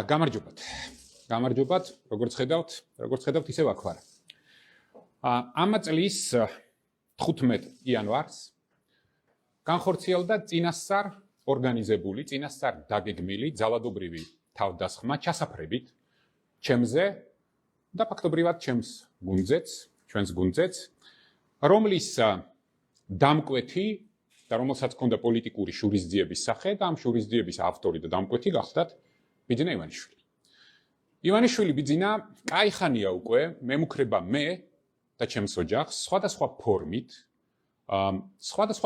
გამარჯობათ. გამარჯობათ, როგორც ხედავთ, ისევ აქ ვარ. ამ წლის 15 იანვარს განხორციელდა წინასწარ ორგანიზებული, წინასწარ დაგეგმილი ძალადობრივი თავდასხმა ჩასაფრებით ჩემზე და ფაქტობრივად ჩემს გუნდზეც, რომლის დამკვეთი და რომელსაც ჰქონდა პოლიტიკური შურისძიების სახე და ამ შურისძიების ავტორი და დამკვეთი გახლდათ ბიძინა ივანიშვილი. ივანიშვილი ბიძინა კაიხანია უკვე მემუქრება მე და ჩემს ოჯახს სხვადასხვა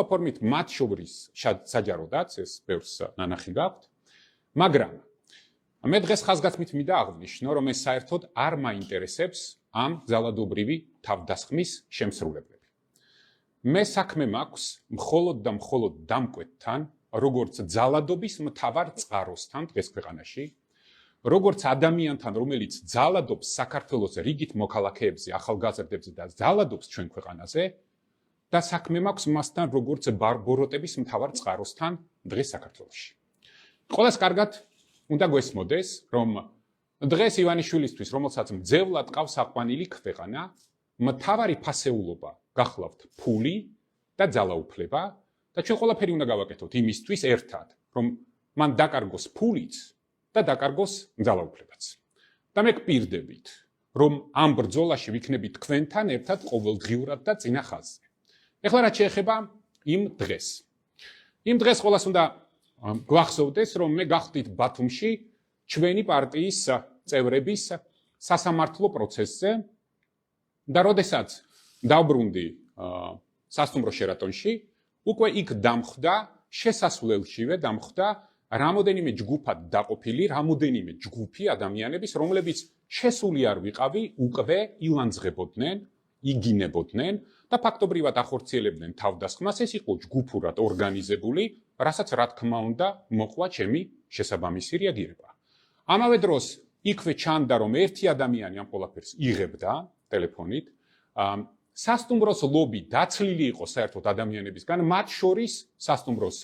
ფორმით მათ შორის საჯაროდაც ეს ბევრს ნანახი გაქვთ, მაგრამ მე დღეს ხაზგასმით მინდა აღვნიშნო, რომ ეს საერთოდ არ მაინტერესებს ამ ძალადობრივი თავდასხმის შემსრულებლები. მე საქმე მაქვს მხოლოდ და მხოლოდ დამკვეთთან, როგორც ძალადობის მთავარ წყაროსთან დღეს ქვეყანაში, როგორც ადამიანთან, რომელიც ძალადობს საქართველოს რიგით მოქალაქეებზე, ახალგაზრდებზე და ძალადობს ჩვენ ქვეყანაზე და საქმე მაქვს მასთან, როგორც ბოროტების მთავარ წყაროსთან დღეს საქართველოში. ყველას კარგად უნდა გვესმოდეს, რომ დღეს ივანიშვილისთვის, რომელსაც მძევლად ყავს აყვანილი ქვეყანა, მთავარი ფასეულობა გახლავთ ფული და ძალაუფლება და ჩვენ ყველაფერი უნდა გავაკეთოთ იმისთვის ერთად, რომ მან დაკარგოს ფულიც და დაკარგოს ძალაუფლებაც. და მე გპირდებით, რომ ამ ბრძოლაში ვიქნებით თქვენთან ერთად ყოველდღიურად და წინა ხაზზე. ეხლა რაც შეეხება იმ დღეს. იმ დღეს ყველას უნდა გვახსოვდეს, რომ მე გახდით ბათუმში ჩვენი პარტიის წევრების სასამართლო პროცესზე და როდესაც დავბრუნდი სასტუმრო შერატონში, უკვე იქ დამხვდა შესასვლელშივე დამხვდა რამოდენიმე ჯგუფად დაყოფილი, რამოდენიმე ჯგუფი ადამიანების, რომლებიც შესული არ ვიყავი, უკვე ილანძღებოდნენ, იგინებოდნენ და ფაქტობრივად ახორციელებდნენ თავდასხმას. ეს იყო ჯგუფურად ორგანიზებული, რასაც რა თქმა უნდა მოყვა ჩემი შესაბამისი რეაგირება. ამავე დროს იქვე ჩანდა, რომ ერთი ადამიანი ამ ყველაფერს იღებდა ტელეფონით. სასტუმროს ლობი დაცლილი იყო საერთოდ ადამიანებისგან, მათ შორის სასტუმროს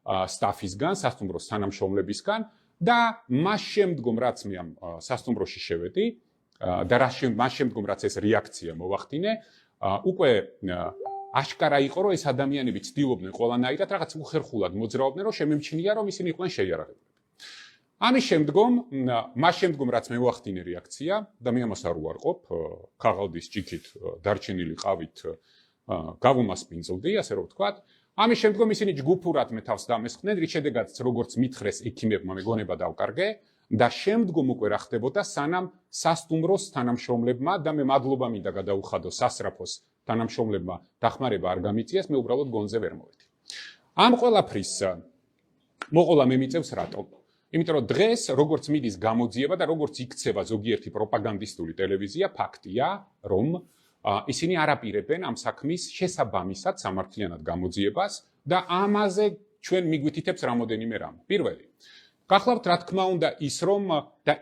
სტაფისგან, სასტუმროს თანამშრომლებისგან და მას შემდგომ, რაც მე ამ სასტუმროში შევედი და მას შემდგომ, რაც ეს რეაქცია მოვახდინე, უკვე აშკარა იყო, რომ ეს ადამიანები ცდილობდნენ ყველანაირად რაღაც უხერხულად მოძრაობდნენ, რომ შემემჩნია, რომ ისინი იყვნენ შეიარაღებულები. ამის შემდგომ, მას შემდგომ, რაც მე ვახდინე რეაქცია და მე ამას არ უარყოფ, ქაღალდის ჭიქით დარჩენილი ყავით გავუმასპინძლდი, ასე რომ ვთქვათ. ამის შემდგომ ისინი ჯგუფურად მე თავს დამესხდნენ, რის შედეგადაც როგორც მითხრეს ექიმებმა მეგონება დავკარგე და შემდგომ უკვე რა ხდებოდა, სანამ სასტუმროს თანამშრომლებმა და მე მადლობა მინდა გადაუხადო სასრაფოს თანამშრომლებმა დახმარება არ გამიწიეს, მე უბრალოდ გონზე ვერ მოვედი. ამ ყველაფრის მოყოლა მე მიწევს რატომ? იმიტომ რომ დღეს როგორც მიდის გამოძიება და როგორც იქცევა ზოგიერთი პროპაგანდისტული ტელევიზია, ფაქტია, რომ ისინი არ აპირებენ ამ საქმის შესაბამისად სამართლიანად გამოძიებას და ამაზე ჩვენ მიგვითითებს რამოდენიმე რამ. პირველი, გახლავთ რა თქმა უნდა ის რომ და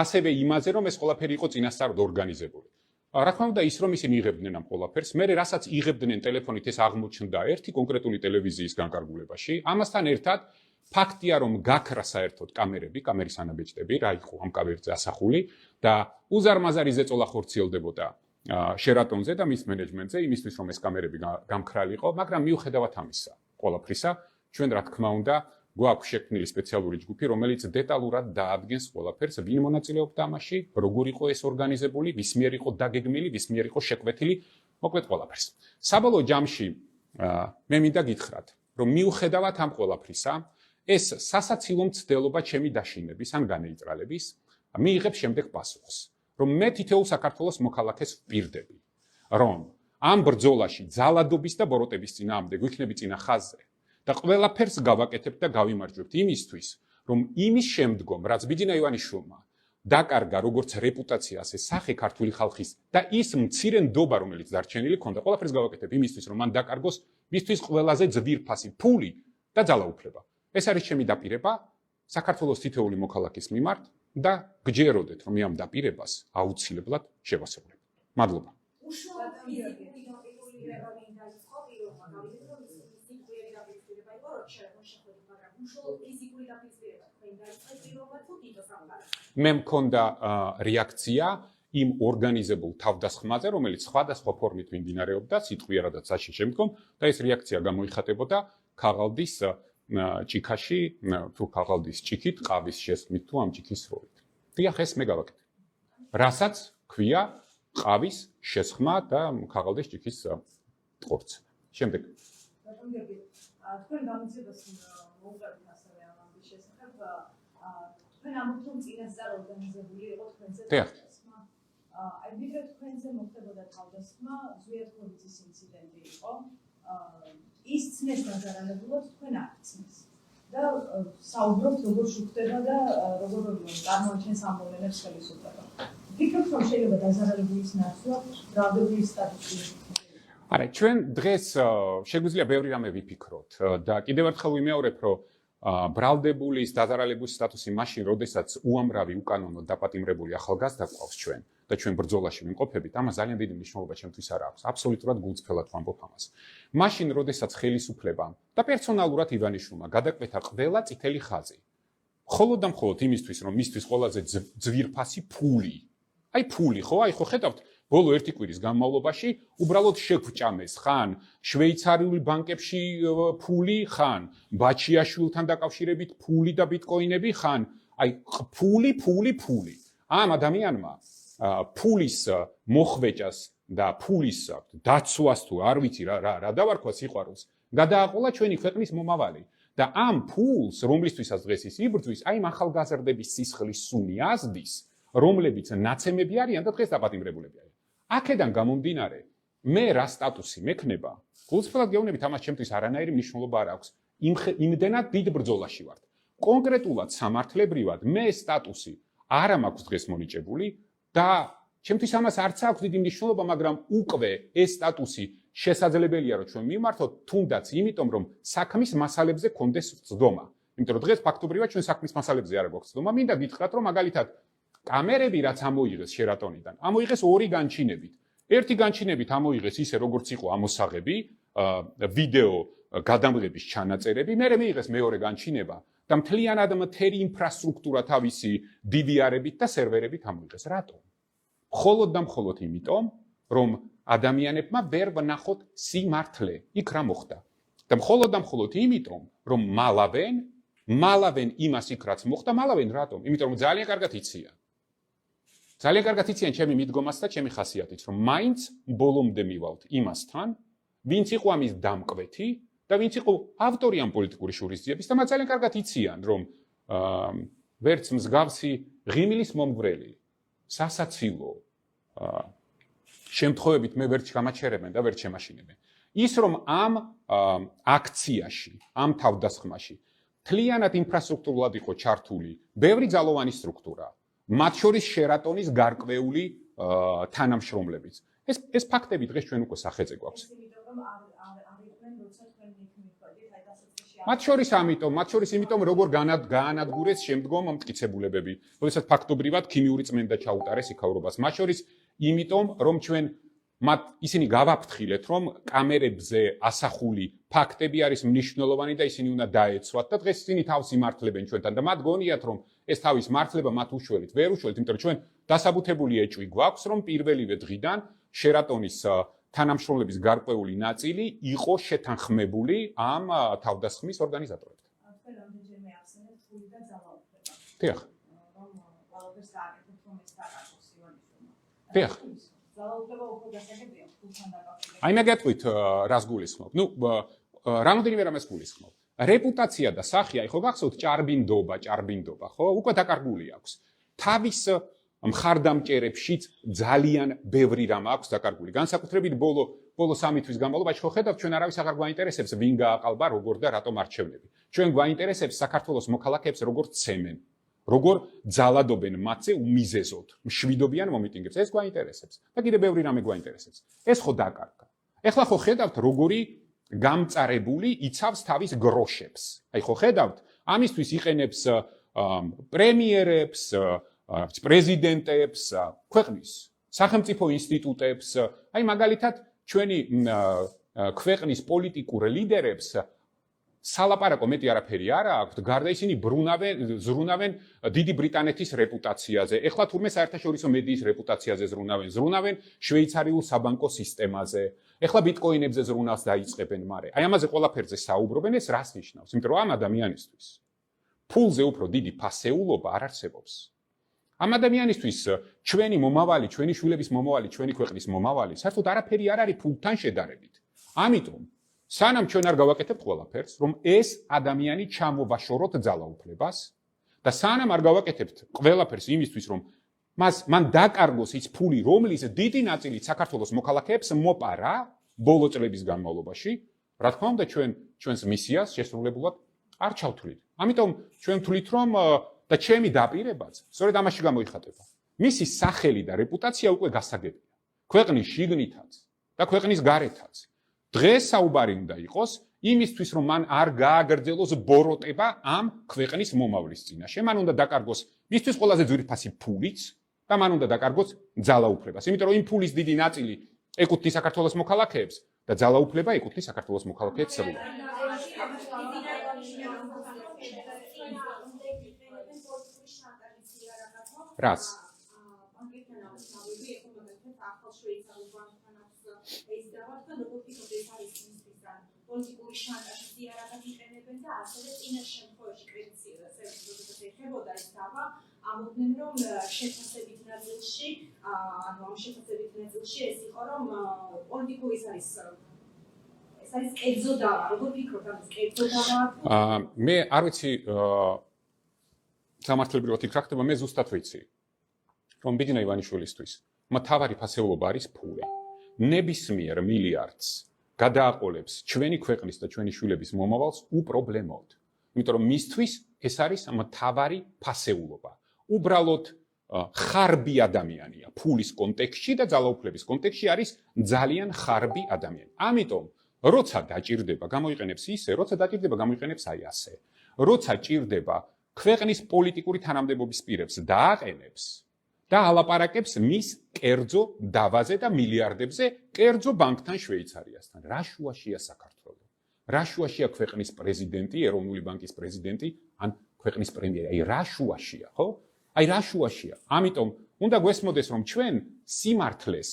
ასევე იმაზე რომ ეს ყველაფერი იყო წინასწარ ორგანიზებული. რა თქმა უნდა ის რომ ისინი იღებდნენ ამ ყველაფერს, მე რასაც იღებდნენ ტელეფონით ეს აღმოჩნდა ერთი კონკრეტული ტელევიზიის განკარგულებაში. ამასთან ერთად ფაქტია რომ გაქრა საერთოდ კამერის ანაბეჭდები, რა იყო ამ კამერზე ასახული და უზარმაზარი ზეწოლა ხორციელდებოდა შერატონზე და მის მენეჯმენტზე იმისთვის რომ ეს კამერები გამქრალიყო, მაგრამ მიუხედავად ამისა, ყველაფრისა, ჩვენ რა თქმა უნდა გვაქვს შექმნილი სპეციალური ჯგუფი, რომელიც დეტალურად დაადგენს ყველაფერს, ვინ მონაწილეობდა ამაში, როგორ იყო ეს ორგანიზებული, ვის მიერ იყო დაგეგმილი, ვის მიერ იყო შეკვეთილი, მოკლედ ყველაფერს. საბოლოო ჯამში მე მინდა გითხრათ, რომ მიუხედავად ამ ყველაფრისა, ეს სასაცილო მცდელობა ჩემი დაშინების ან განეიტრალების მიიღებს შემდეგ პასუხს, რომ მე თითოეულ საქართველოს მოქალაქეს ვპირდები, რომ ამ ბრძოლაში ძალადობის და ბოროტების წინააღმდეგ ვიქნები წინა ხაზზე და ყველაფერს გავაკეთებ და გავიმარჯვებთ იმისთვის, რომ იმის შემდგომ, რაც ბიძინა ივანიშვილმა დაკარგა როგორც რეპუტაცია, ასე სახე ქართული ხალხის და ის მცირე ნდობა, რომელიც დარჩენილი ქონდა, ყველაფერს გავაკეთებ იმისთვის, რომ მან დაკარგოს მისთვის ყველაზე ძვირფასი ფული და ძალაუფლება. ეს არის ჩემი დაპირება საქართველოს თითოეული მოქალაქის მიმართ და გჯეროდეთ, რომ ამ დაპირებას აუცილებლად შევასრულებ. მადლობა. უშუალოდ ფიზიკური დაპირისპირება, მე მქონდა რეაქცია იმ ორგანიზებულ თავდასხმაზე, რომელიც სხვადასხვა ფორმით მიმდინარეობდა, სიტყვიერადაც საშინ შემდგომ და ეს რეაქცია გამოიხატებოდა ქაღალდის ჭიქაში, თუ ქაღალდის ჭიქით, ყავის შესხმით თუ ამ ჭიქის როლით. დიახ, ეს მე გავაკეთე. რასაც ქვია ყავის შესხმა და ქაღალდის ჭიქის ტყორცე. შემდეგ. თქვენ გამოცებას მოუყევთ ასევე ამ ამბის შესახებ, თქვენ ამბობთ, რომ წინასწარ ორგანიზებული იყო თქვენზე თავდასხმა. აი ვიდრე თქვენზე მოხდებოდა თავდასხმა, ზვიად ქორიძის ინციდენტი იყო. ის ცნეს დაზარალებულად, თქვენ არ ცნეს. და საუბრობთ, როგორ შუქდება და როგორ წარმოაჩენს ამ მოვლენებს ხელისუფლება. ვფიქრობთ, რომ შეიძლება დაზარალებულის ნაცვლად ბრალდებული სტატუსი. არა, ჩვენ დღეს შეგვიძლია ბევრი რამე ვიფიქროთ და კიდევ ერთხელ ვიმეორებ, რომ ბრალდებულის დაზარალებულის სტატუსი მაშინ, როდესაც უამრავი უკანონო დაპატიმრებული ახალგაზრდა გვყავს ჩვენ და ჩვენ ბრძოლაში ვიმყოფებით, ამას ძალიან დიდი მნიშვნელობა ჩემთვის არ აქვს. აბსოლუტურად გულწრფელად ვამბობ ამას. მაშინ, როდესაც ხელისუფლებამ და პერსონალურად ივანიშვილმა გადაკვეთა ყველა წითელი ხაზი. მხოლოდ და მხოლოდ იმისთვის, რომ მისთვის ყველაზე ძვირფასი ფული. აი ფული, ხო? აი ხო ხედავთ ბოლო ერთი კვირის განმავლობაში უბრალოდ შეგვჭამეს ხან შვეიცარიული ბანკებში ფული, ხან ბაჩიაშვილთან დაკავშირებით ფული და ბიტკოინები, ხან აი ფული. ამ ადამიანმა ფულის მოხვეჭას და ფულის დაცვას თუ არ ვიცი რა დავარქვა სიყვარულს, გადააყოლა ჩვენი ქვეყნის მომავალი. და ამ ფულს, რომლისთვისაც დღეს ის იბრძვის, აი ამ ახალგაზრდების სისხლის სუნი აზდის, რომლებიც ნაცემები არიან და დღეს დაპატიმრებულები არიან. აქედან გამომდინარე, მე რა სტატუსი მექნება, გულწრფელად გეუბნებით, ამას ჩემთვის არანაირი მნიშვნელობა არ აქვს. იმდენად დიდ ბრძოლაში ვართ. კონკრეტულად სამართლებრივად მე სტატუსი არ მაქვს დღეს მონიჭებული და ჩემთვის ამას არც აქვს დიდი მნიშვნელობა, მაგრამ უკვე ეს სტატუსი შესაძლებელია, რომ ჩვენ მიმართოთ, თუნდაც იმიტომ, რომ საქმის მასალებზე კონდეს წვდომა. იმიტომ რომ დღეს ფაქტობრივად ჩვენ საქმის მასალებზე არ გვაქვს წვდომა, მინდა გითხრათ, რომ მაგალითად კამერები რაც ამოიღეს შერატონიდან, ამოიღეს ორი განჩინებით. ერთი განჩინებით ამოიღეს ისე, როგორც იყო ამოსაღები, ვიდეო გადამღების ჩანაწერები, მერე მიიღეს მეორე განჩინება და მთლიანად მთელი ინფრასტრუქტურა თავისი DVR-ებით და სერვერებით ამოიღეს. რატომ? მხოლოდ და მხოლოდ იმიტომ, რომ ადამიანებმა ვერ ვნახოთ სიმართლე, იქ რა მოხდა. და მხოლოდ და მხოლოდ იმიტომ, რომ მალავენ იმას იქ რაც მოხდა, მალავენ რატომ? იმიტომ რომ ძალიან კარგად იციან. ძალიან კარგად იციან ჩემი მიდგომას და ჩემი ხასიათიც, რომ მაინც ბოლომდე მივალთ იმასთან, ვინც იყო ამის დამკვეთი და ვინც იყო ავტორი ამ პოლიტიკური შურისძიების და მათ ძალიან კარგად იციან, რომ ვერც მსგავსი ღიმილის მომგვრელი, სასაცილო შემთხვევებით მე ვერ ჩამაჩერებენ და ვერ შემაშინებენ. ის რომ ამ აქციაში, ამ თავდასხმაში მთლიანად ინფრასტრუქტურულად იყო ჩართული ბევრი ძალოვანი სტრუქტურა, მათ შორის შერატონის გარკვეული თანამშრომლებიც. ეს ფაქტები დღეს ჩვენ უკვე სახელზე გვაქვს. მათ შორის იმიტომ როგორ გაანადგურეს შემდგომ მტკიცებულებები, როდესაც ფაქტობრივად ქიმიური წმენდა ჩაუტარეს იქაურობას. მათ შორის იმიტომ რომ ჩვენ ისინი გავაფრთხილეთ, რომ კამერებზე ასახული ფაქტები არის მნიშვნელოვანი და ისინი უნდა დაეცვათ და დღეს ისინი თავს იმართლებენ ჩვენთან და მათ გონიათ, რომ ეს თავის მართლება მათ უშველით, ვერ უშველით, იმიტომ რომ ჩვენ დასაბუთებული ეჭვი გვაქვს, რომ პირველივე დღიდან შერატონის თანამშრომლების გარკვეული ნაწილი იყო შეთანხმებული ამ თავდასხმის ორგანიზატორებთან. თქვენ რამდენჯერმე ახსენეთ ფული და ძალაუფლება. დიახ. რომ ყველაფერს გააკეთებთ, რომ ეს დაკარგოს ივანიშვილმა. დიახ. ძალაუფლება უფრო გასაგებია ფულთან დაკავშირებით. აი მე გეტყვით რას გულისხმობ. რამოდენიმე რამეს გულისხმობ. რეპუტაცია და სახე, აი ხო გახსოვთ ჭარბინდობა, ხო? უკვე დაკარგული აქვს. თავის მხარდამჭერებშიც ძალიან ბევრი რამ აქვს დაკარგული. განსაკუთრებით ბოლო 3 თვის განმავლობაში ხო ხედავთ, ჩვენ არავის აღარ გვაინტერესებს ვინ გააყალბა, როგორ და რატომ არჩევნები. ჩვენ გვაინტერესებს საქართველოს მოქალაქეებს როგორ ცემენ, როგორ ძალადობენ მათზე უმიზეზოდ, მშვიდობიან მომიტინგებს. ეს გვაინტერესებს და კიდე ბევრი რამე გვაინტერესებს. ეს ხო დაკარგა. ეხლა ხო ხედავთ როგორი გამწარებული იცავს თავის გროშებს. აი ხო ხედავთ, ამისთვის იყენებს პრემიერებს, პრეზიდენტებს, ქვეყნის სახელმწიფო ინსტიტუტებს, აი მაგალითად ჩვენი ქვეყნის პოლიტიკურ ლიდერებს სალაპარაკო მეტი არაფერი არა აქვთ, გარდა ისინი ზრუნავენ დიდი ბრიტანეთის რეპუტაციაზე. ეხლა თურმე საერთაშორისო მედიის რეპუტაციაზე ზრუნავენ შვეიცარიულ საბანკო სისტემაზე. ეხლა ბიტკოინებზე ზრუნავს დაიწყებენ, მაგრამ აი ამაზე ყველაფერზე საუბრობენ, ეს რას ნიშნავს? იმიტომ რომ ამ ადამიანისთვის ფულზე უფრო დიდი ფასეულობა არ არსებობს. ამ ადამიანისთვის ჩვენი მომავალი, ჩვენი შვილების მომავალი, ჩვენი ქვეყნის მომავალი, საერთოდ არაფერი არ არის ფულთან შედარებით. ამიტომ სანამ ჩვენ არ გავაკეთებთ ყველაფერს, რომ ეს ადამიანი ჩამოვაშოროთ ძალაუფლებას და სანამ არ გავაკეთებთ ყველაფერს იმისთვის, რომ მან დაკარგოს ის ფული, რომლის დიდი ნაწილი საქართველოს მოქალაქეებს მოპარა ბოლო წლების განმავლობაში, რა თქმა უნდა ჩვენს მისიას შესრულებულად არ ჩავთვლით. ამიტომ ჩვენ ვთვლით, რომ და ჩემი დაპირებაც სწორედ ამაში გამოიხატება. მისი სახელი და რეპუტაცია უკვე გასაგებია. ქვეყნის შიგნითაც და ქვეყნის გარეთაც. დღეს საუბარი უნდა იყოს იმისთვის, რომ მან არ გააგრძელოს ბოროტება ამ ქვეყნის მომავლის წინაშე. მან უნდა დაკარგოს მისთვის ყველაზე ძვირფასი ფულიც და მან უნდა დაკარგოს ძალაუფლებას. იმიტომ რომ იმ ფულის დიდი ნაწილი ეკუთვნის საქართველოს მოქალაქეებს და ძალაუფლება ეკუთვნის საქართველოს მოქალაქეებს სრულად. რას? პოლიტიკური შანტაჟი ზიარაღად იყენებენ და ასევე წინა შემთხვევაში კრედიტს ეხებოდა ეს დავა ამბობდნენ რომ შეფასებით ნაწილში ეს იყო რომ პოლიტიკური ეს არის კერძო დავა როგორ ფიქრობთ ამის კერძო დავა მე არ ვიცი სამართლებრივად იქ რა ხდება მე ზუსტად ვიცი რომ ბიძინა ივანიშვილისთვის მთავარი ფასეულობა არის ფული ნებისმიერ მილიარდს გადააყოლებს ჩვენი ქვეყნის და ჩვენი შვილების მომავალს უპრობლემოდ. იმიტომ რომ მისთვის ეს არის მთავარი ფასეულობა. უბრალოდ ხარბი ადამიანია ფულის კონტექსტში და ძალაუფლების კონტექსტში არის ძალიან ხარბი ადამიანი. ამიტომ როცა დაჭირდება, გამოიყენებს ისე, როცა დაჭირდება, გამოიყენებს აი ასე. როცა ჭირდება ქვეყნის პოლიტიკური თანამდებობის პირებს დააყენებს და ალაპარაკებს მის კერძო დავაზე და მილიარდებზე კერძო ბანკთან შვეიცარიასთან. რა შუაშია საქართველო? რა შუაშია ქვეყნის პრეზიდენტი, ეროვნული ბანკის პრეზიდენტი, ან ქვეყნის პრემიერი? აი რა შუაშია, ხო? აი რა შუაშია. ამიტომ უნდა გვესმოდეს, რომ ჩვენ სიმართლეს,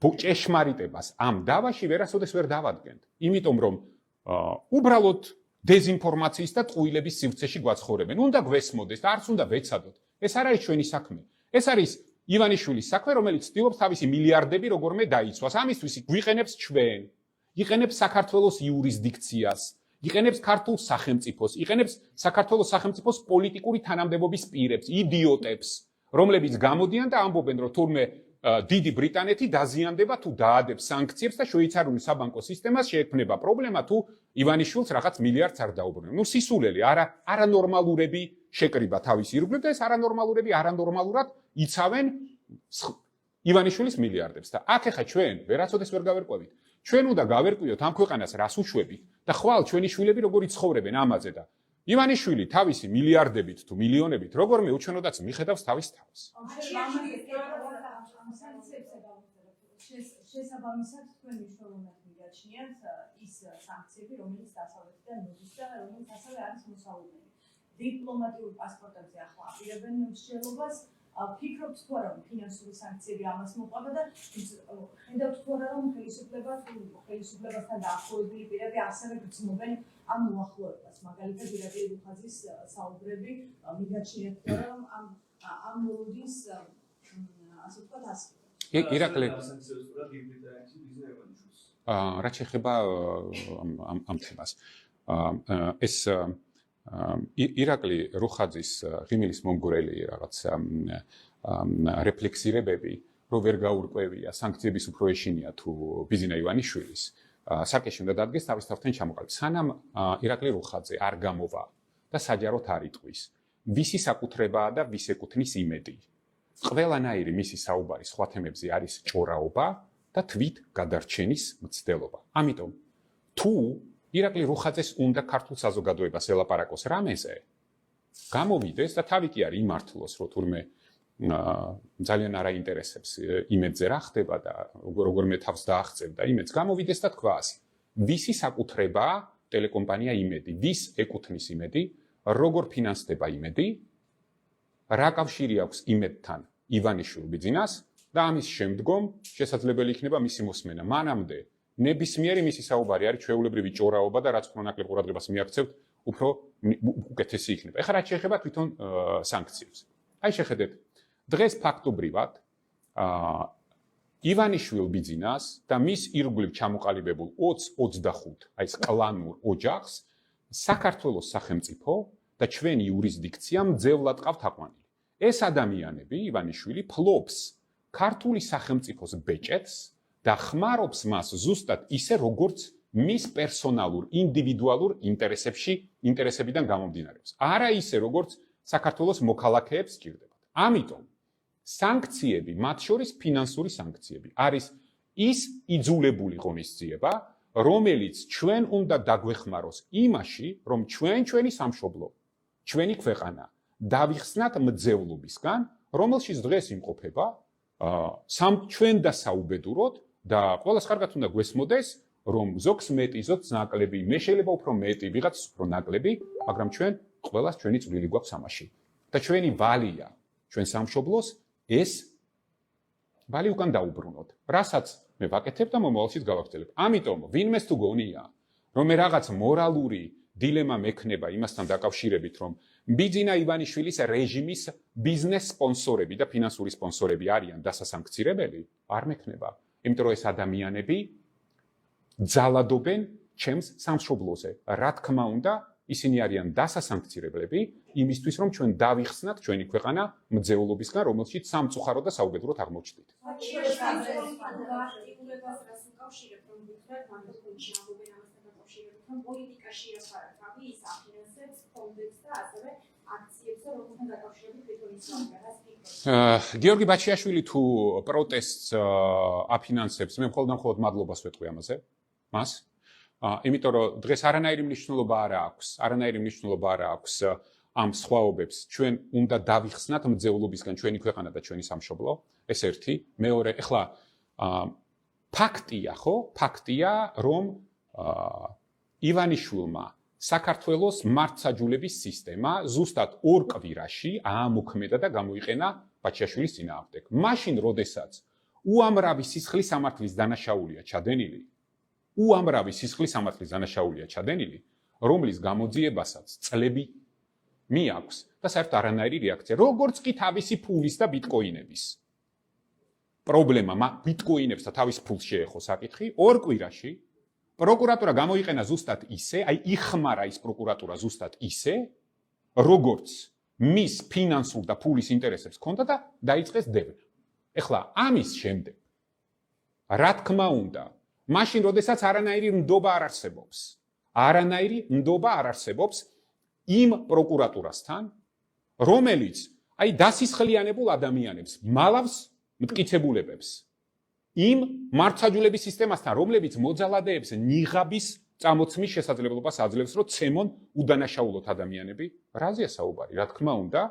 ჭეშმარიტებას ამ დავაში ვერასოდეს ვერ დავადგენთ. იმიტომ რომ უბრალოდ დეზინფორმაციის და ტყუილების სივრცეში გვაცხოვრებენ. უნდა გვესმოდეს და არც უნდა ვეცადოთ. ეს არ არის ჩვენი საქმე. ეს არის ივანიშვილის საქმე, რომელიც ცდილობს თავისი მილიარდები როგორმე დაიცვას. ამისთვის გვიყენებს ჩვენ, იყენებს საქართველოს იურისდიქციას, იყენებს ქართულ სახელმწიფოს, იყენებს საქართველოს სახელმწიფოს პოლიტიკური თანამდებობის პირებს, იდიოტებს, რომლებიც გამოდიან და ამბობენ, რომ თურმე დიდი ბრიტანეთი დაზიანდება თუ დაადებს სანქციებს და შვეიცარიული საბანკო სისტემას შეექმნება პრობლემა თუ ივანიშვილს რაღაც მილიარდს არ დაუბრუნებს. ნუ სისულელი, არანორმალურები შეკრიბა თავის ირგვლივ და ეს არანორმალურები არანორმალურად იცავენ ივანიშვილის მილიარდებს და აქ ახლა ჩვენ ვერასოდეს ვერ გავერკვევით. ჩვენ უნდა გავერკვიოთ ამ ქვეყანას რას უშვებით და ხვალ ჩვენი შვილები როგორ იცხოვრებენ ამაზე და ივანიშვილი თავისი მილიარდებით თუ მილიონებით როგორმე უჩვენოდაც მიხედავს თავის თავს. შესაბამისად თქვენ მნიშვნელოვნად მიგაჩნიათ ის სანქციები, რომელიც დასავლეთიდან მოდის და რომელიც ასევე არის მოსალოდნელი. დიპლომატიურ პასპორტებზე ახლა აპირებენ მსჯელობას, ფიქრობთ თუ არა რომ ფინანსური სანქციები ამას მოყვება და ხედავთ თუ არა რომ ხელისუფლებასთან დაახლოებული პირები ასევე გრძნობენ ამ მოახლოებას. მაგალითად ირაკლი რუხაძის საუბრები მიგაჩნიათ თუ არა რომ ამ მოლოდინს ასე ვთქვათ ასწავლეთ. ირაკლი რაც ეხება ამ თემას ეს ირაკლი რუხაძის ღიმილის მომგვრელი რაღაც რეფლექსირებები რო ვერ გაურკვევია სანქციების უფრო ეშინია თუ ბიძინა ივანიშვილის საკეში უნდა დადგეს თავის თავთან ჩამოყალიბდეს სანამ ირაკლი რუხაძე არ გამოვა და საჯაროდ არ იტყვის ვისი საკუთრებაა და ვის ეკუთვნის იმედი ყველანაირი მისი საუბარი სხვა თემებზე არის ჭორაობა და თვით გადარჩენის მცდელობა. ამიტომ თუ ირაკლი რუხაძეს უნდა ქართულ საზოგადოებას ელაპარაკოს რამეზე, გამოვიდეს და თავი კი არ იმართლოს, რომ თურმე ძალიან არ აინტერესებს იმედზე რა ხდება და როგორმე თავს დააღწევ და იმედს გამოვიდეს და თქვას, ვისი საკუთრებაა ტელეკომპანია იმედი, ვის ეკუთვნის იმედი, როგორ ფინანსდება იმედი, რა კავშირი აქვს იმედთან ივანიშვილ ბიძინას და ამის შემდგომ შესაძლებელი იქნება მისი მოსმენა. მანამდე ნებისმიერი მისი საუბარი არის ჩვეულებრივი ჭორაობა და რაც უფრო ნაკლებ ყურადღებას მიაქცევთ, უფრო უკეთესი იქნება. ეხლა რაც შეეხება თვითონ სანქციებს. აი შეხედეთ, დღეს ფაქტობრივად ივანიშვილ ბიძინას და მის ირგვლივ ჩამოყალიბებულ 20-25 აი ეს კლანურ ოჯახს საქართველოს სახელმწიფო და ჩვენი იურისდიქცია მძევლად ყავთ აყვანილი. ეს ადამიანები ივანიშვილი ფლობს ქართული სახელმწიფოს ბეჭედს და ხმარობს მას ზუსტად ისე როგორც მის პერსონალურ ინდივიდუალურ ინტერესებიდან გამომდინარეობს. არა ისე როგორც საქართველოს მოქალაქეებს სჭირდებათ. ამიტომ სანქციები, მათ შორის ფინანსური სანქციები, არის ის იძულებული ღონისძიება, რომელიც ჩვენ უნდა დაგვეხმაროს იმაში, რომ ჩვენი სამშობლო, ჩვენი ქვეყანა დავიხსნათ მძევლობისგან, რომელშიც დღეს იმყოფება ჩვენ და საუბედუროდ და ყველას კარგად უნდა გვესმოდეს, რომ ზოგს მეტი, ზოგს ნაკლები, მე შეიძლება უფრო მეტი, ვიღაც უფრო ნაკლები, მაგრამ ჩვენ ყველას ჩვენი წვლილი გვაქვს ამაში. და ჩვენი ვალია, ჩვენ სამშობლოს ეს ვალი უკან დაუბრუნოთ. რასაც მე ვაკეთებ და მომავალშიც გავაგრძელებ. ამიტომ ვინმეს თუ გონია, რომ მე რაღაც მორალური დილემა მექნება იმასთან დაკავშირებით, რომ ბიძინა ივანიშვილის რეჟიმის ბიზნეს სპონსორები და ფინანსური სპონსორები არიან დასასანქცირებელი, არ მექნება. იმიტომ რომ ეს ადამიანები ძალადობენ ჩემს სამშობლოზე. რა თქმა უნდა, ისინი არიან დასასანქცირებლები იმისთვის, რომ ჩვენ დავიხსნათ ჩვენი ქვეყანა მძევლობისგან, რომელშიც სამწუხარო და საუბედუროდ აღმოჩნდით. პოლიტიკაში აფარებავი ის აფინანსებს ფონდებს და ასევე აქციებს, რომელთან დაკავშირებით თვითონ ისწავლება. გიორგი ბაჩიაშვილი თუ პროტესტს აფინანსებს, მე მხოლოდ მადლობას ვეთქვი ამაზე, მას. იმიტომ რომ დღეს არანაირი მნიშვნელობა არ აქვს ამ სხვაობებს. ჩვენ უნდა დავიხსნათ მძევლობისგან ჩვენი ქვეყანა და ჩვენი სამშობლო. ეს ერთი, მეორე, ეხლა ფაქტია, ხო? ფაქტია, რომ ივანიშვილმა საქართველოს მართლმსაჯულების სისტემა ზუსტად ორ კვირაში აამოქმედა და გამოიყენა ბაჩიაშვილის წინააღმდეგ. მაშინ, როდესაც უამრავი სისხლის სამართლის დანაშაულია ჩადენილი, რომლის გამოძიებასაც წლები მიაქვს და საერთოდ არანაირი რეაქცია, როგორც კი თავისი ფულის და ბიტკოინების პრობლემა ბიტკოინებს და თავის ფულს შეეხო საკითხი, ორ კვირაში პროკურატურა გამოიყენა ზუსტად ისე, აი იხმარა ის პროკურატურა ზუსტად ისე, როგორც მის ფინანსურ და ფულის ინტერესებს ჰქონდა და დაიწყეს დევნა. ეხლა ამის შემდეგ, რა თქმა უნდა, მაშინ როდესაც არანაირი ნდობა არ არსებობს იმ პროკურატურასთან, რომელიც აი დასისხლიანებულ ადამიანებს მალავს მტკიცებულებებს იმ მართლმსაჯულების სისტემასთან, რომლებიც მოძალადეებს ნიღაბის წამოწმის შესაძლებლობას აძლევს, რომ ცემონ უდანაშაულოთ ადამიანები. რაზეა საუბარი? რა თქმა უნდა,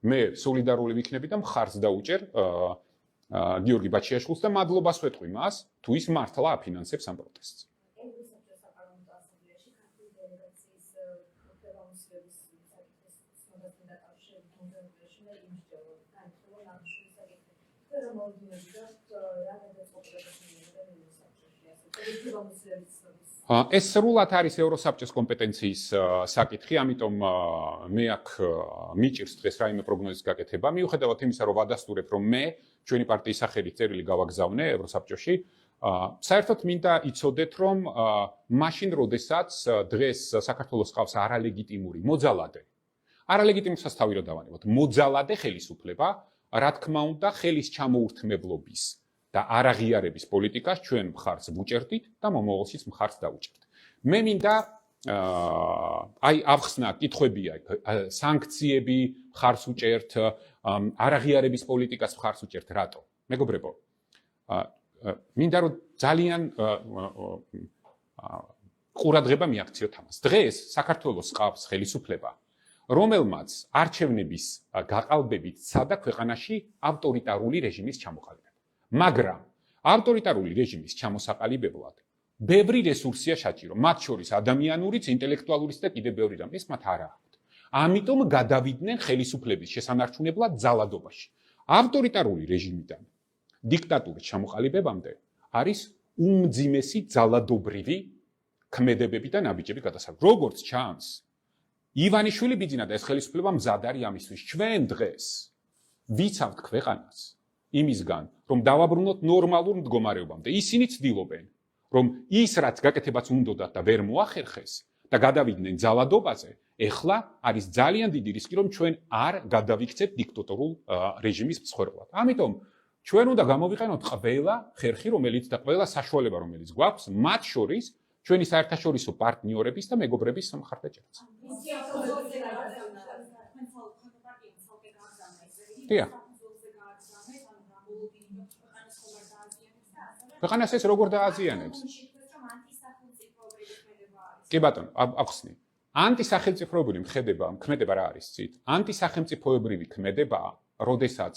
მე სოლიდარული ვიქნები და მხარს დაუჭერ გიორგი ბაჩიაშვილს და მადლობას ვეთყვი მას, თუ ის მართლა აფინანსებს ამ პროტესტს. ეს სრულად არის ევროსაბჭოს კომპეტენციის საკითხი, ამიტომ მე აქ მიჭირს დღეს რაიმე პროგნოზის გაკეთება. მიუხედავად იმისა, რომ ვადასტურებ, რომ მე ჩვენი პარტიის სახელით წერილი გავაგზავნე ევროსაბჭოში, საერთოდ მინდა იცოდეთ, რომ მაშინ, როდესაც დღეს საქართველოს ყავს არალეგიტიმური მოძალადე, არალეგიტიმურსაც თავი რა დავანებოთ, მოძალადე ხელისუფლება, რა თქმა უნდა, ხელის ჩამოურთმებლობის და არაღიარების პოლიტიკას ჩვენ მხარს ვუჭერდით და მომავალშიც მხარს დავუჭერთ. მე მინდა აი ავხსნა კითხვებია, სანქციები მხარს უჭერთ, არაღიარების პოლიტიკას მხარს უჭერთ, რატო? მეგობრებო, მინდა რომ ძალიან ყურადღება მიაქციოთ ამას. დღეს საქართველოს ყავს ხელისუფლება, რომელმაც არჩევნების გაყალბებით სცადა ქვეყანაში ავტორიტარული რეჟიმის ჩამოყალიბება. მაგრამ ავტორიტარული რეჟიმის ჩამოსაყალიბებლად ბევრი რესურსია საჭირო, მათ შორის ადამიანურიც, ინტელექტუალურიც და კიდევ ბევრი რამ. ეს მათ არ აქვთ. ამიტომ გადავიდნენ ხელისუფლების შესანარჩუნებლად ძალადობაში. ავტორიტარული რეჟიმიდან დიქტატურის ჩამოყალიბებამდე არის უმძიმესი ძალადობრივი ქმედებები და ნაბიჯები გადასახადები. როგორც ჩანს, ივანიშვილი ბიძინა და ეს ხელისუფლება მზად არის ამისთვის. ჩვენ დღეს ვიცავთ ქვეყანას იმისგან, რომ დავაბრუნოთ ნორმალურ მდგომარეობამდე. ისინი ცდილობენ, რომ ის რაც გაკეთებაც უნდათ და ვერ მოახერხეს და გადავიდნენ ძალადობაზე, ეხლა არის ძალიან დიდი რისკი, რომ ჩვენ არ გადავიქცეთ დიქტატორულ რეჟიმის მსხვერპლად. ამიტომ ჩვენ უნდა გამოვიყენოთ ყველა ხერხი, რომელიც და ყველა საშუალება, რომელიც გვაქვს, მათ შორის ჩვენი საერთაშორისო პარტნიორების და მეგობრების მხარდაჭერაც. ქვეყანას ეს როგორ დააზიანებს? კი ბატონო, ახსნი. ანტისახელწიფოებრივი ქმედება რა არის ცით? ანტისახელწიფოებრივი ქმედება, როდესაც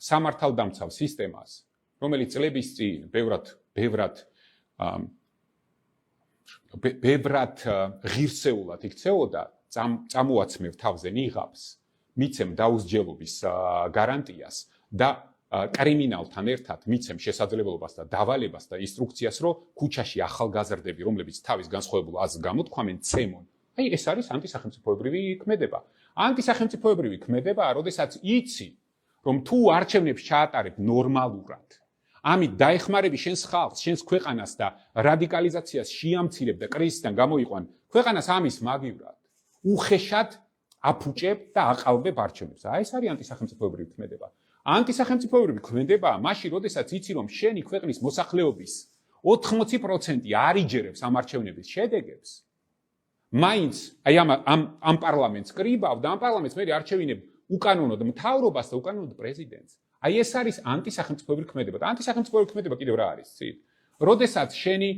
სამართალდამცავ სისტემას, რომელიც წლების წინ ბევრად ღირსეულად იქცეოდა, წამოაცმევ თავზე ნიღაბს, მიცემ დაუსჯელობის გარანტიას და კრიმინალთან ერთად მიცემ შესაძლებლობას და დავალებას და ინსტრუქციას, რომ ქუჩაში ახალგაზრდები, რომლებიც თავის განსხვავებულ აზრს გამოთქვამენ, ცემონ. აი ეს არის ანტისახელწიფოებრივი ქმედება. ანტისახელწიფოებრივი ქმედება, როდესაც იცი, რომ თუ არჩევნებს ჩაატარებ ნორმალურად, ამით დაეხმარები შენს ხალხს, შენს ქვეყანას და რადიკალიზაციას შეამცირებ და კრიზისიდან გამოიყვან ქვეყანას ამის მაგივრად, უხეშად აფუჭებ და აყალბებ არჩევნებს. აი ეს არის ანტისახელწიფოებრივი ქმედება. ანტისახელწიფოებრივი ქმედებაა მაშინ, როდესაც იცი, რომ შენი ქვეყნის მოსახლეობის 80% არ იჯერებს ამ არჩევნების შედეგებს, მაინც აი ამ პარლამენტს კრიბავ და ამ პარლამენტს მე არჩევინებ უკანონოდ მთავრობას და უკანონოდ პრეზიდენტს. აი ეს არის ანტისახელწიფოებრივი ქმედება. და ანტისახელწიფოებრივი ქმედება კიდევ რა არის, ცით? როდესაც შენი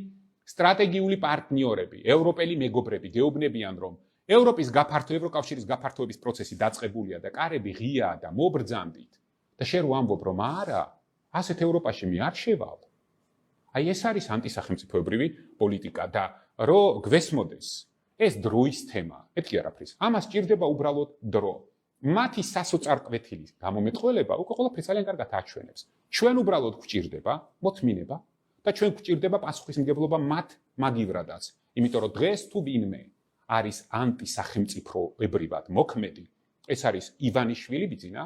სტრატეგიული პარტნიორები, ევროპელი მეგობრები გეუბნებიან, რომ ევროკავშირის გაფართოების პროცესი დაწყებულია და კარები ღიაა და მობრძანდით და შენ რო ამბობ, რომ არა, ასეთ ევროპაში მე არ შევალ. აი ეს არის ანტისახელწიფოებრივი პოლიტიკა და რო გვესმოდეს, ეს დროის თემა, მეთქი არაფრის. ამას ჭირდება უბრალოდ დრო. მათი სასოწარკვეთილი გამომეტყველება უკვე ყველაფერს ძალიან კარგად აჩვენებს. ჩვენ უბრალოდ გვჭირდება მოთმინება და ჩვენ გვჭირდება პასუხისმგებლობა მათ მაგივრადაც. იმიტომ რომ დღეს თუ ვინმე არის ანტისახელწიფოებრივად მოქმედი, ეს არის ივანიშვილი ბიძინა,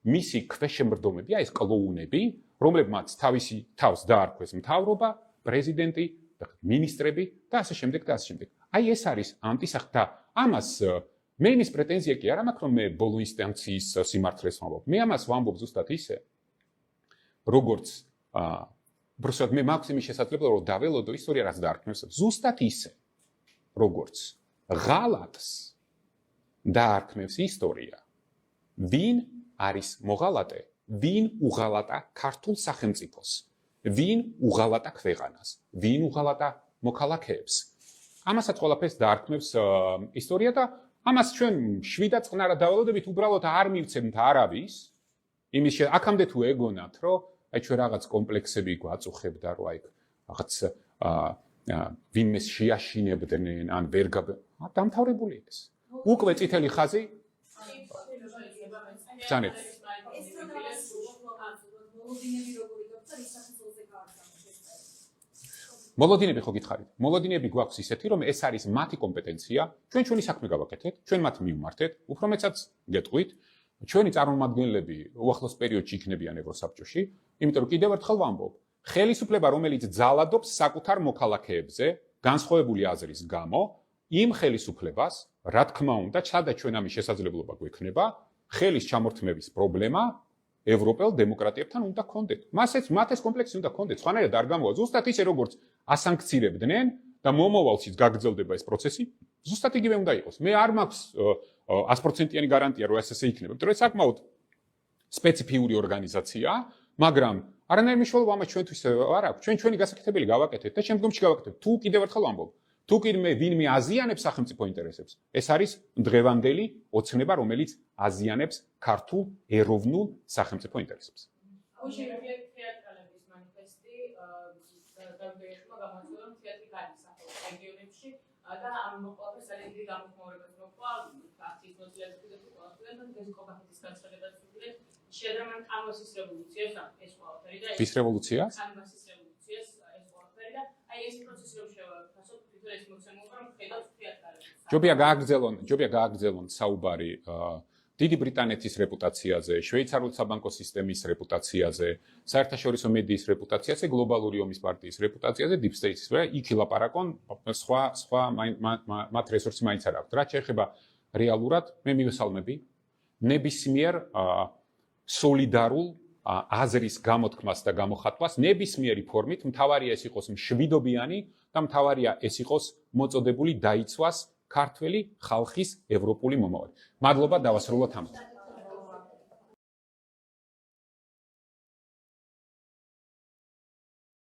მისი ქვეშემრდომები, ეს კლოუნები, რომლებმაც თავს დაარქვეს მთავრობა, პრეზიდენტი, მინისტრები და ასე შემდეგ და ასე შემდეგ. აი ეს არის ანტისახელწიფო. ამას მე იმის პრეტენზია კი არ მაქვს, რომ მე ბოლო ინსტანციის სიმართლეს ვამბობ. მე ამას ვამბობ ზუსტად ისე, როგორც უბრალოდ მე მაქვს იმის შესაძლებლობა, რომ დაველოდო ისტორია, რაც დაარქმევს, ზუსტად ისე, როგორც ღალატს დაარქმევს ისტორია. ვინ არის მოღალატე, ვინ უღალატა ქართულ სახელმწიფოს, ვინ უღალატა ქვეყანას, ვინ უღალატა მოქალაქეებს. ამასაც ყველაფერს დაარქმევს ისტორია და ამას ჩვენ 7 წნარად დაველოდებით უბრალოდ არ მივცემთ არავის. იმის აქამდე თუ ეგონათ, რომ აი ჩვენ რაღაც კომპლექსები გვაწუხებდა, რომ აი რაღაც ვინმეს შეაშინებდნენ, ან ვერ დამთავრებული ეს. უკვე წითელი ხაზი ბრძანეთ. მოლოდინები ხო გითხარით? მოლოდინები გვაქვს ისეთი, რომ ეს არის მათი კომპეტენცია, ჩვენ ჩვენი საქმე გავაკეთეთ, ჩვენ მათ მივმართეთ, უფრო მეცაც გეტყვით, ჩვენი წარმომადგენლები უახლოს პერიოდში იქნებიან ევროსაბჭოში, იმიტომ რომ კიდევ ერთხელ ვამბობ, ხელისუფლება, რომელიც ძალადობს საკუთარ მოქალაქეებზე, განსხვავებული აზრის გამო, იმ ხელისუფლებას, რა თქმა უნდა, ჩადა ჩვენ ამის შესაძლებლობა გვექნება, ხელის ჩამორთმევის პრობლემა ევროპელ დემოკრატიებთან უნდა გქონდეთ. მათ ეს კომპლექსი უნდა გქონდეთ, სხვანაირად არ გამოვა. ზუსტად ისე როგორც ასანქცირებდნენ და მომავალშიც გაგრძელდება ეს პროცესი, ზუსტად იგივე უნდა იყოს. მე არ მაქვს 100%-იანი გარანტია, რომ ეს ესე იქნება. იმიტომ რომ ეს საკმაოდ სპეციფიური ორგანიზაცია, მაგრამ არანაირი მნიშვნელობა ამას ჩვენთვის არ აქვს. ჩვენ ჩვენი გასაკეთებელი გავაკეთეთ და შემდგომში გავაკეთებთ. თუ კიდევ ერთხელ ვამბობ, თუ ვინმე აზიანებს სახელმწიფო ინტერესებს, ეს არის დღევანდელი ოცნება, რომელიც აზიანებს ქართულ ეროვნულ სახელმწიფო ინტერესებს. გამოდეიშმა გამოცდილა რომ თეატრი გადის ახალ რეგიონებში და ამ ყველაფერს ძალიან დიდი გამოხმაურებაც მოყვა აქტის მოსილებით და ყველაფერს და გეზიკობახეთის განცხადებაც ვიგეთ შეძრამან კანვასის რევოლუციას ეს ყველაფერი და ვის რევოლუციას? კანვასის რევოლუციას ეს ყველაფერი და აი ეს პროცესი რომ შევაფასოთ თვითონ ეს მოცემულობა რომ ხედავთ თეატრალებს ჯობია გააგრძელონ საუბარი დიდი ბრიტანეთის რეპუტაციაზე, შვეიცარიული საბანკო სისტემის რეპუტაციაზე, საერთაშორისო მედიის რეპუტაციაზე, გლობალური ომის პარტიის რეპუტაციაზე, Deep State-ის და იქ ილაპარაკონ სხვა მათ რესურსი მაინც არ აქვს. რაც შეეხება რეალურად, მე მივესალმები ნებისმიერ სოლიდარულ აზრის გამოთქმას და გამოხატვას ნებისმიერი ფორმით, მთავარია ეს იყოს მშვიდობიანი და მთავარია ეს იყოს მოწოდებული დაიცვას ქართველი ხალხის ევროპული მომავალი. მადლობა, დავასრულოთ ამით.